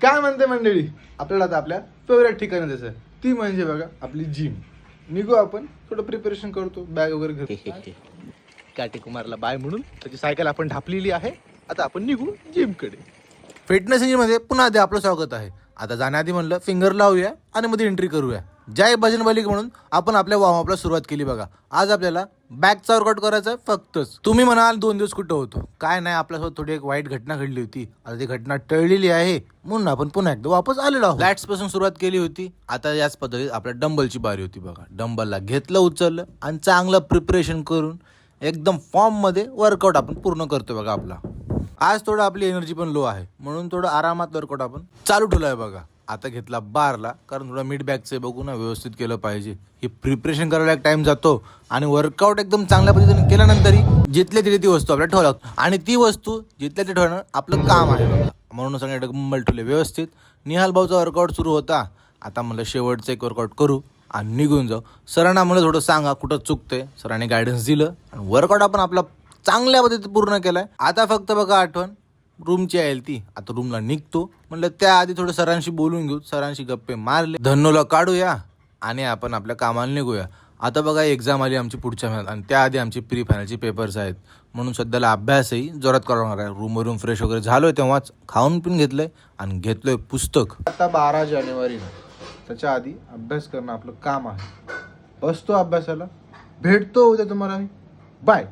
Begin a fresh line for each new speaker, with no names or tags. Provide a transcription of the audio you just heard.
काय म्हणते मंडळी, आपल्याला आता आपल्या फेवरेट ठिकाणी जायचं, ती म्हणजे बघा आपली जिम. निघू आपण, थोडं प्रिपरेशन करतो, बॅग वगैरे घेतो. काटे कुमारला बाय म्हणून त्याची सायकल आपण ढापलेली आहे. आता आपण निघू जिमकडे. फिटनेस मध्ये पुन्हा आधी आपलं स्वागत आहे. आता जाण्याआधी म्हणलं फिंगर लावूया आणि मध्ये एंट्री करूया. जय भजन बालिक म्हणून आपण आपल्या वॉर्मअपला सुरुवात केली बघा. आज आपल्याला बॅकचा वर्कआउट करायचा फक्तच. तुम्ही म्हणाल 2 दिवस कुठं होतो, काय नाही, आपल्यासोबत थोडी एक वाईट घटना घडली होती. आता ती घटना टळलेली आहे म्हणून आपण पुन्हा एकदा वापस आलेलो आहोत. लॅट्स पासून सुरुवात केली होती. आता याच पद्धतीत आपल्या डंबलची बारी होती बघा. डंबलला घेतलं, उचललं आणि चांगलं प्रिपरेशन करून एकदम फॉर्म मध्ये वर्कआउट आपण पूर्ण करतोय बघा. आपला आज थोडं आपली एनर्जी पण लो आहे म्हणून थोडं आरामात वर्कआउट आपण चालू ठेवलं आहे बघा. आता घेतला बारला, कारण थोडं मिड बॅकचं बघू ना, व्यवस्थित केलं पाहिजे. हे प्रिपरेशन करायला एक टाइम जातो आणि वर्कआउट एकदम चांगल्या पद्धतीने केल्यानंतरही जिथल्या तिथे ती वस्तू आपल्याला ठेवावी लागतो आणि ती वस्तू जिथल्या तिथे ठेवणं आपलं काम आहे बघा. म्हणून सगळे डंबल ठेवले व्यवस्थित. निहाल भाऊचा वर्कआउट सुरू होता. आता म्हणलं शेवटचं एक वर्कआउट करू आणि निघून जाऊ. सरांना म्हणलं थोडं सांगा कुठं चुकतंय. सरांनी गायडन्स दिलं आणि वर्कआउट आपण आपला चांगल्या पद्धतीने पूर्ण केलाय. आता फक्त बघा आठवण रूमची आहे ती. आता रूमला निघतो म्हणलं त्याआधी थोडं सरांशी बोलून घेऊ. सरांशी गप्पे मारले, धन्नोला काढूया आणि आपण आपल्या कामाला निघूया. आता बघा एक्झाम आली आमची पुढच्या महिन्यात आणि त्याआधी आमची प्री फायनलची पेपर्स आहेत म्हणून सध्याला अभ्यासही जोरात करणार आहे. रूमवरून फ्रेश वगैरे झालोय तेव्हाच खाऊन पिऊन घेतलंय आणि घेतलोय पुस्तक. आता 12 जानेवारी, त्याच्या आधी अभ्यास करणं आपलं काम आहे. बसतो अभ्यासाला, भेटतो उद्या तुम्हाला मी. बाय.